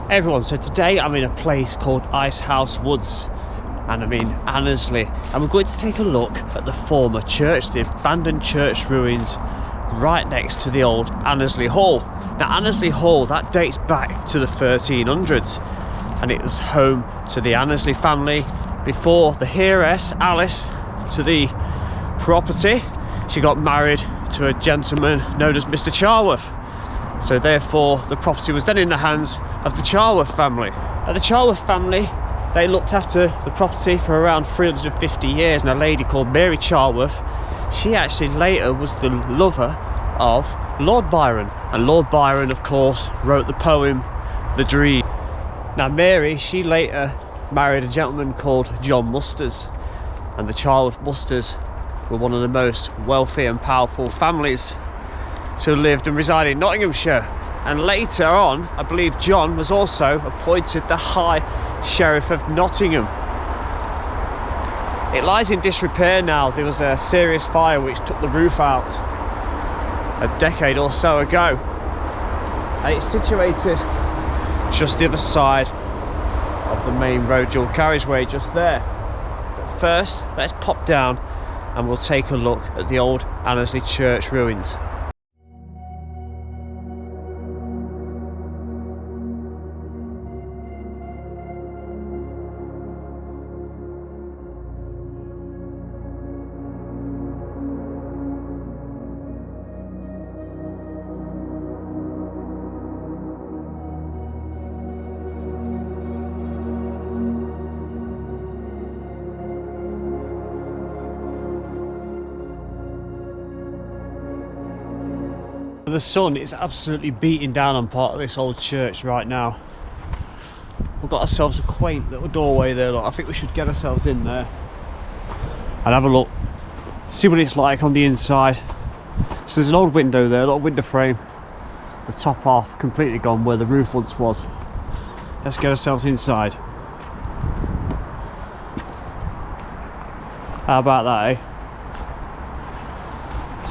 Hey everyone, so today I'm in a place called Ice House Woods and I'm in Annesley, and we're going to take a look at the former church, the abandoned church ruins right next to the old Annesley Hall. Now Annesley Hall, that dates back to the 1300s and it was home to the Annesley family before the heiress Alice to the property. She got married to a gentleman known as Mr. Charworth. So therefore the property was then in the hands of the Charworth family. Now the Charworth family, they looked after the property for around 350 years, and a lady called Mary Charworth, she actually later was the lover of Lord Byron, and Lord Byron of course wrote the poem The Dream. Now Mary, she later married a gentleman called John Musters, and the Charworth Musters were one of the most wealthy and powerful families to lived and resided in Nottinghamshire. And later on, I believe John was also appointed the High Sheriff of Nottingham. It lies in disrepair now. There was a serious fire which took the roof out a decade or so ago, and it's situated just the other side of the main road dual carriageway just there. But first, let's pop down and we'll take a look at the old Annesley Church ruins. The sun is absolutely beating down on part of this old church right now. We've got ourselves a quaint little doorway there. Look, I think we should get ourselves in there and have a look, see what it's like on the inside. So there's an old window there, a little window frame, the top half completely gone where the roof once was. Let's get ourselves inside. How about that, eh?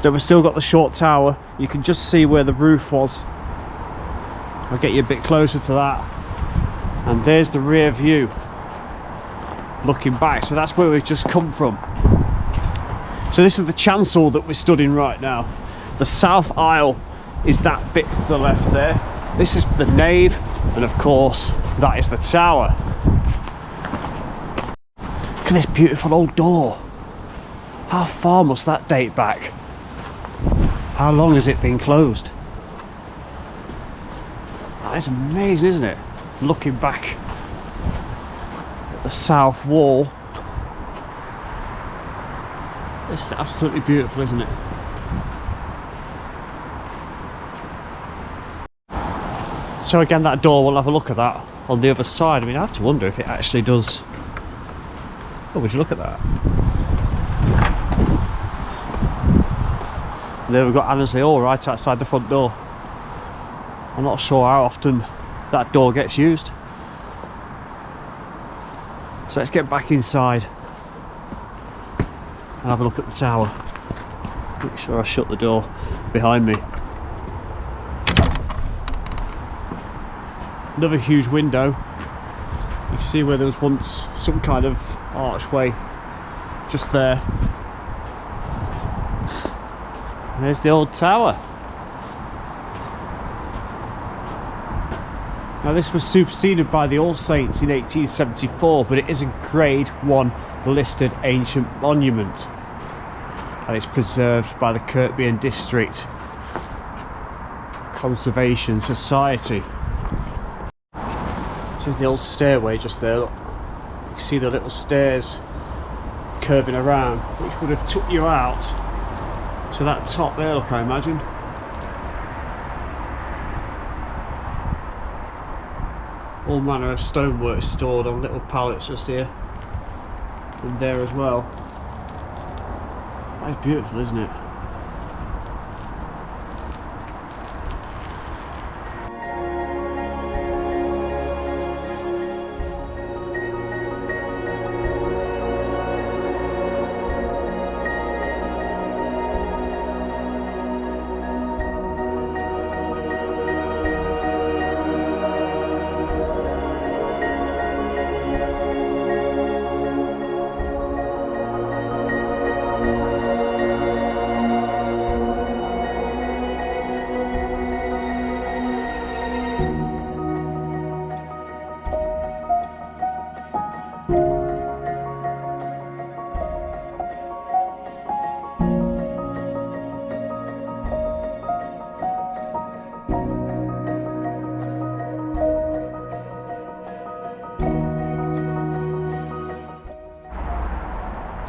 So we've still got the short tower. You can just see where the roof was. I'll get you a bit closer to that. And there's the rear view looking back. So that's where we've just come from. So this is the chancel that we're stood in right now. The south aisle is that bit to the left there. This is the nave, and of course that is the tower. Look at this beautiful old door. How far must that date back? How long has it been closed? That is amazing, isn't it? Looking back at the south wall. It's absolutely beautiful, isn't it? So again, that door, we'll have a look at that on the other side. I mean, I have to wonder if it actually does. Oh, would you look at that? There we've got Annesley Hall right outside the front door. I'm not sure how often that door gets used. So let's get back inside and have a look at the tower. Make sure I shut the door behind me. Another huge window. You can see where there was once some kind of archway just there. There's the old tower. Now this was superseded by the All Saints in 1874, but it is a Grade 1 listed ancient monument and it's preserved by the Kirkby District Conservation Society. This is the old stairway just there. Look, you can see the little stairs curving around, which would have took you out to that top there, look, I imagine. All manner of stonework stored on little pallets just here and there as well. That's beautiful, isn't it?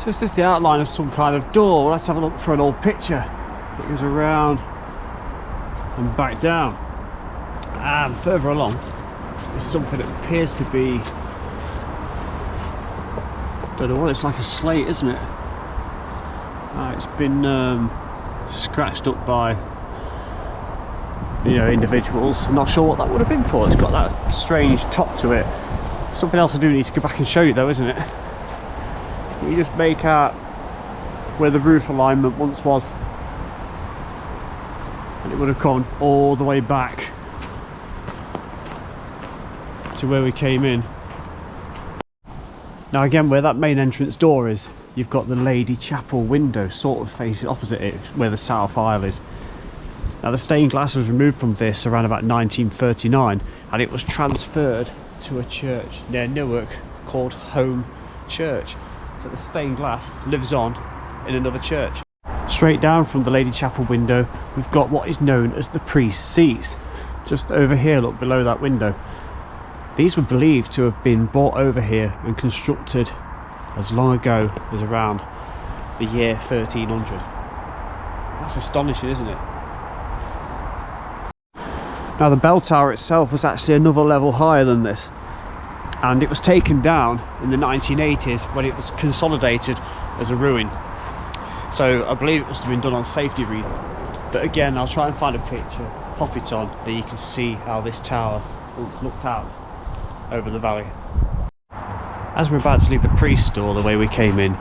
So is this the outline of some kind of door? Let's have a look for an old picture that goes around and back down. And further along is something that appears to be, don't know what, it's like a slate, isn't it? It's been scratched up by, you know, individuals. I'm not sure what that would have been for. It's got that strange top to it. Something else I do need to go back and show you though, isn't it? You just make out where the roof alignment once was, and it would have gone all the way back to where we came in. Now again, where that main entrance door is, you've got the Lady Chapel window sort of facing opposite it, where the south aisle is. Now the stained glass was removed from this around about 1939, and it was transferred to a church near Newark called Home Church. So the stained glass lives on in another church. Straight down from the Lady Chapel window, we've got what is known as the priest's seats. Just over here, look below that window. These were believed to have been brought over here and constructed as long ago as around the year 1300. That's astonishing, isn't it? Now the bell tower itself was actually another level higher than this, and it was taken down in the 1980s when it was consolidated as a ruin. So I believe it must have been done on safety reasons. But again, I'll try and find a picture, pop it on, and you can see how this tower once looked out over the valley. As we're about to leave the priest's door the way we came in,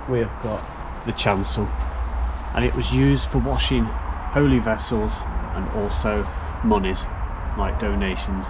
we have got the chancel, and it was used for washing holy vessels and also monies like donations.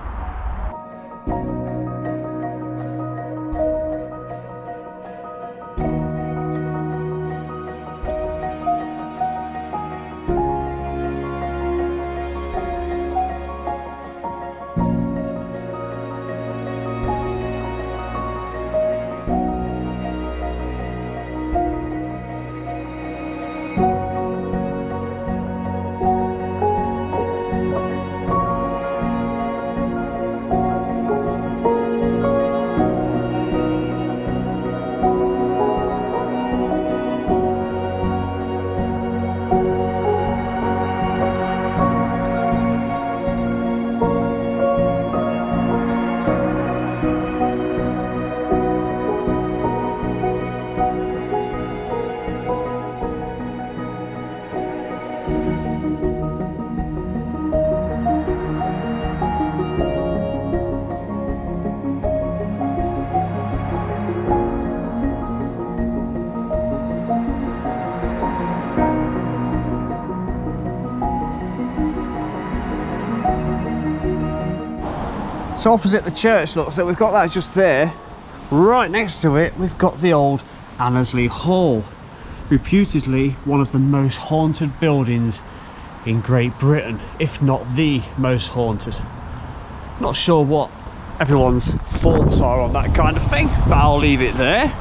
So opposite the church, look, so we've got that just there. Right next to it, we've got the old Annesley Hall, reputedly one of the most haunted buildings in Great Britain, if not the most haunted. Not sure what everyone's thoughts are on that kind of thing, but I'll leave it there.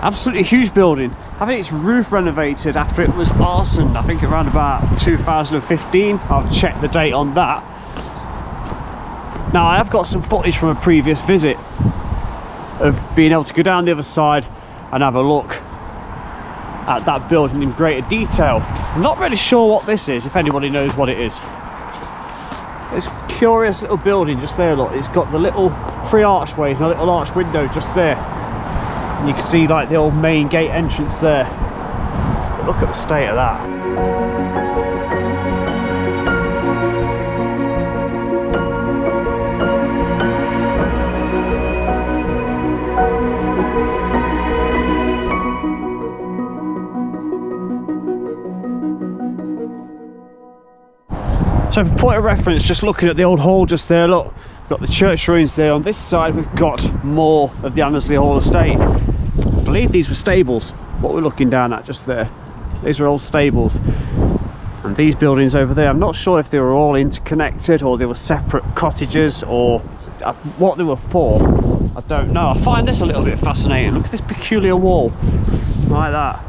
Absolutely huge building, having its roof renovated after it was arsoned, I think around about 2015. I'll check the date on that. Now I have got some footage from a previous visit of being able to go down the other side and have a look at that building in greater detail. I'm not really sure what this is, if anybody knows what it is. It's a curious little building just there, look. It's got the little three archways and a little arch window just there. And you can see like the old main gate entrance there. But look at the state of that. So for point of reference, just looking at the old hall just there, look, we've got the church ruins there. On this side we've got more of the Annesley Hall estate. I believe these were stables, what we're looking down at just there. These are old stables. And these buildings over there, I'm not sure if they were all interconnected or they were separate cottages or what they were for. I don't know. I find this a little bit fascinating. Look at this peculiar wall, like that.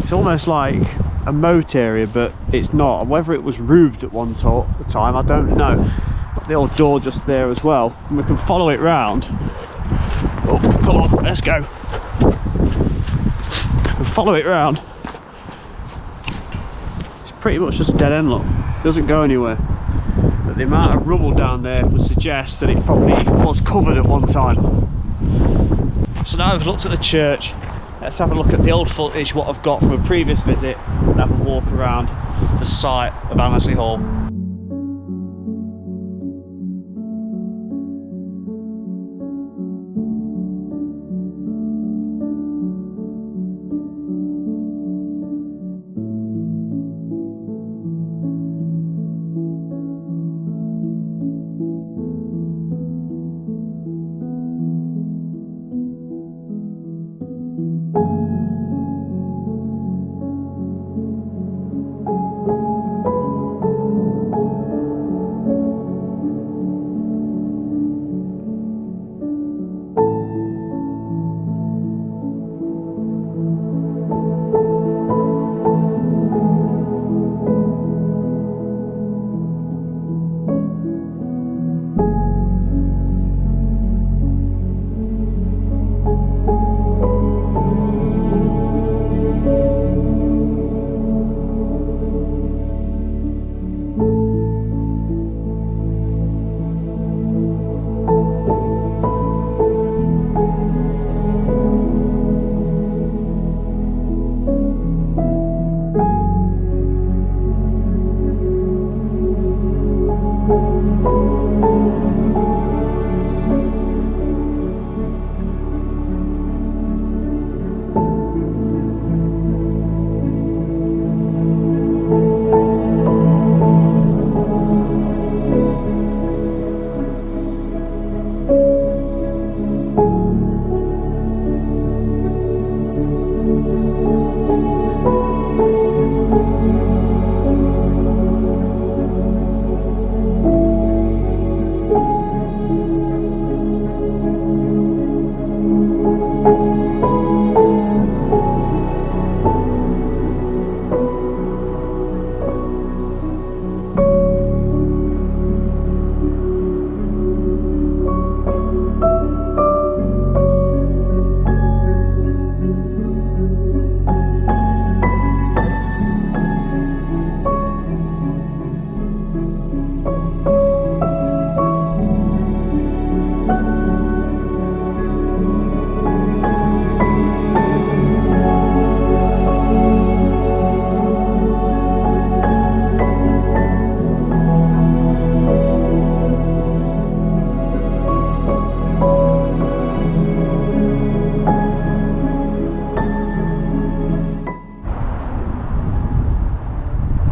It's almost like a moat area, but it's not. Whether it was roofed at one time, I don't know. Got the old door just there as well, and we can follow it round Oh, come on, let's go. And follow it round. It's pretty much just a dead end, look. It doesn't go anywhere. But the amount of rubble down there would suggest that it probably was covered at one time. So now I've looked at the church, let's have a look at the old footage, what I've got from a previous visit, and have a walk around the site of Annesley Hall.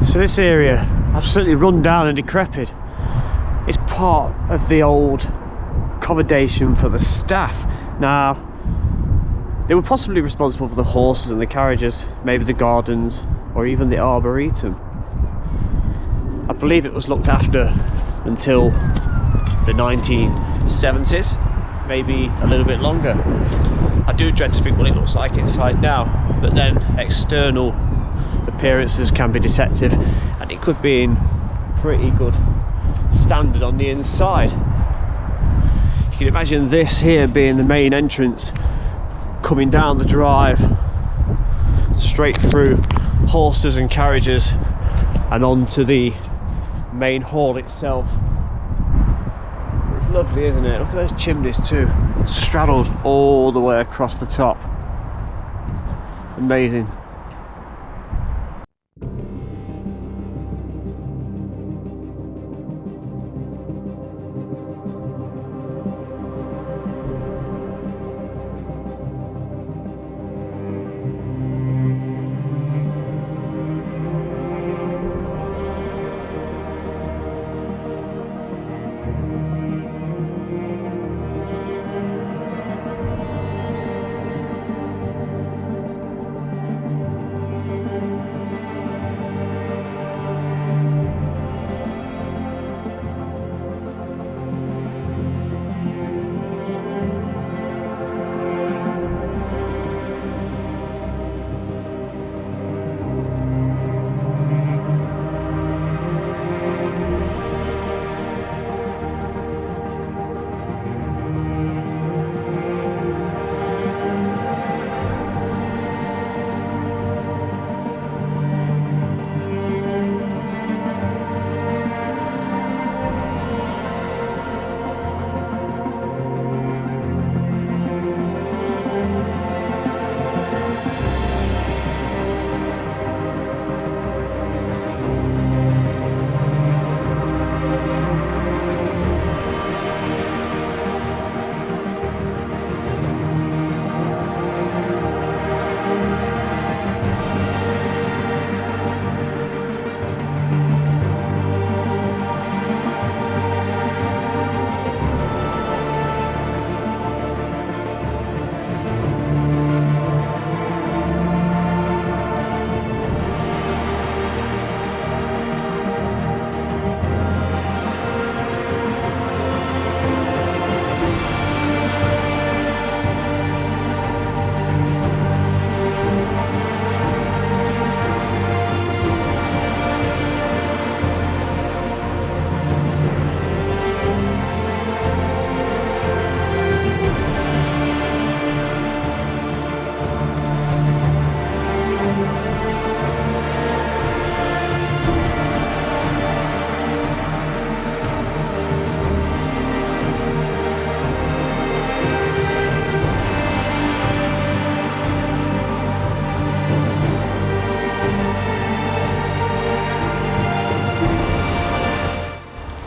So this area, absolutely run down and decrepit, is part of the old accommodation for the staff. Now, they were possibly responsible for the horses and the carriages, maybe the gardens, or even the arboretum. I believe it was looked after until the 1970s, maybe a little bit longer. I do dread to think what it looks like inside now, but then external appearances can be deceptive, and it could be in pretty good standard on the inside. You can imagine this here being the main entrance, coming down the drive straight through horses and carriages and onto the main hall itself. It's lovely, isn't it? Look at those chimneys too, straddled all the way across the top. Amazing.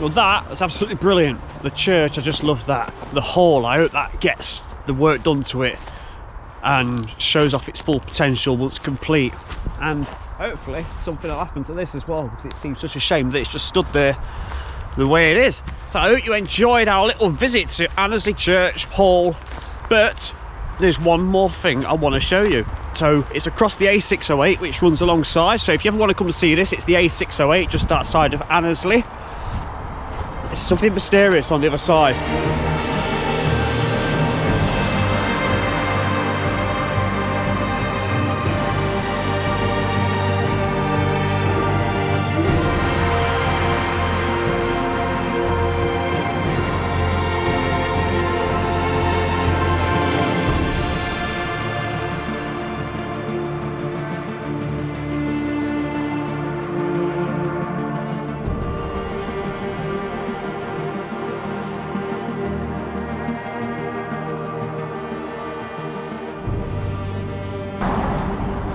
Well, that's absolutely brilliant. The church, I just love that. The hall, I hope that gets the work done to it and shows off its full potential once complete. And hopefully something will happen to this as well, because it seems such a shame that it's just stood there the way it is. So I hope you enjoyed our little visit to Annesley Church Hall, but there's one more thing I want to show you. So it's across the A608, which runs alongside. So if you ever want to come to see this, it's the A608 just outside of Annesley. There's something mysterious on the other side.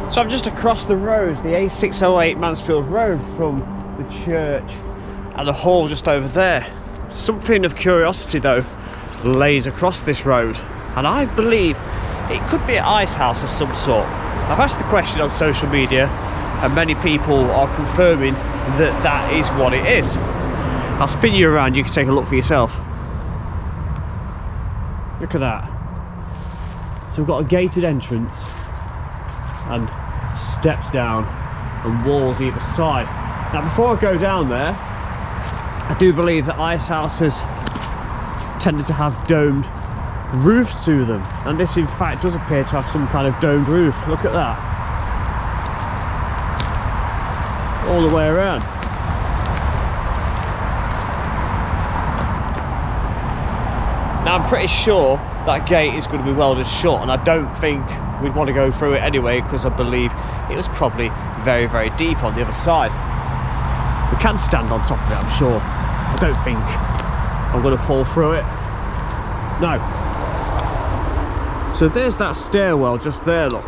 So I'm just across the road, the A608 Mansfield Road, from the church and the hall just over there. Something of curiosity though lays across this road, and I believe it could be an ice house of some sort. I've asked the question on social media and many people are confirming that that is what it is. I'll spin you around, you can take a look for yourself. Look at that. So we've got a gated entrance and steps down and walls either side. Now before I go down there, I do believe that ice houses tended to have domed roofs to them, and this in fact does appear to have some kind of domed roof. Look at that, all the way around. Now I'm pretty sure that gate is going to be welded shut, and I don't think we'd want to go through it anyway, because I believe it was probably very, very deep on the other side. We can stand on top of it, I'm sure. I don't think I'm going to fall through it. No. So there's that stairwell just there, look.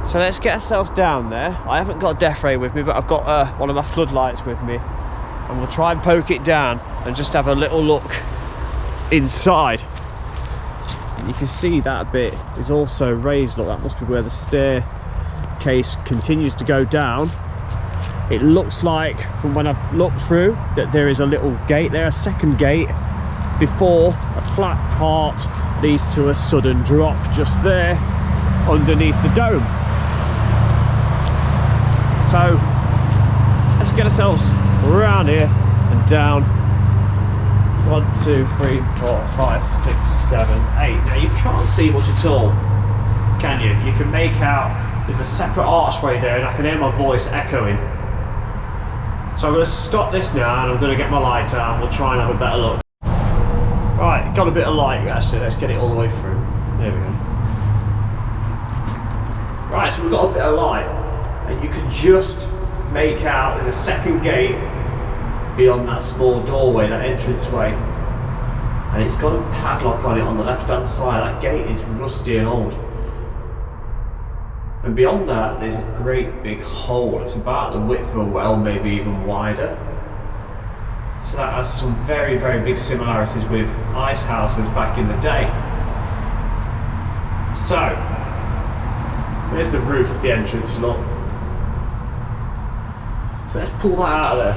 So let's get ourselves down there. I haven't got a death ray with me, but I've got one of my floodlights with me, and we'll try and poke it down and just have a little look inside. You can see that bit is also raised. Look, that must be where the staircase continues to go down. It looks like, from when I've looked through, that there is a little gate there, a second gate, before a flat part leads to a sudden drop just there underneath the dome. So let's get ourselves around here and down. 1, 2, 3, 4, 5, 6, 7, 8. Now you can't see much at all, can you? You can make out there's a separate archway there, and I can hear my voice echoing. So I'm going to stop this now, and I'm going to get my light out, and we'll try and have a better look. Right, got a bit of light actually. Let's get it all the way through. There we go. Right, so we've got a bit of light, and you can just make out there's a second gate beyond that small doorway, that entranceway, and it's got a padlock on it on the left hand side. That gate is rusty and old, and beyond that there's a great big hole. It's about the width of a well, maybe even wider. So that has some very, very big similarities with ice houses back in the day. So there's the roof of the entrance, look. So let's pull that out of there.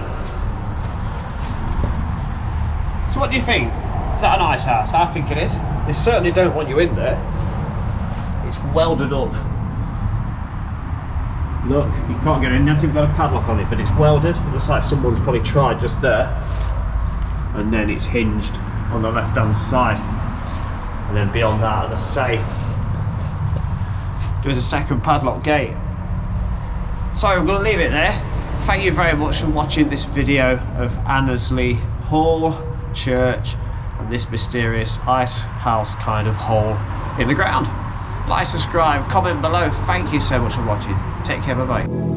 So what do you think? Is that an ice house? I think it is. They certainly don't want you in there. It's welded up. Look, you can't get in. It's even got a padlock on it, but it's welded. It looks like someone's probably tried just there. And then it's hinged on the left hand side. And then beyond that, as I say, there's a second padlock gate. So I'm going to leave it there. Thank you very much for watching this video of Annesley Hall Church and this mysterious ice house kind of hole in the ground. Like, subscribe, comment below. Thank you so much for watching. Take care, bye bye.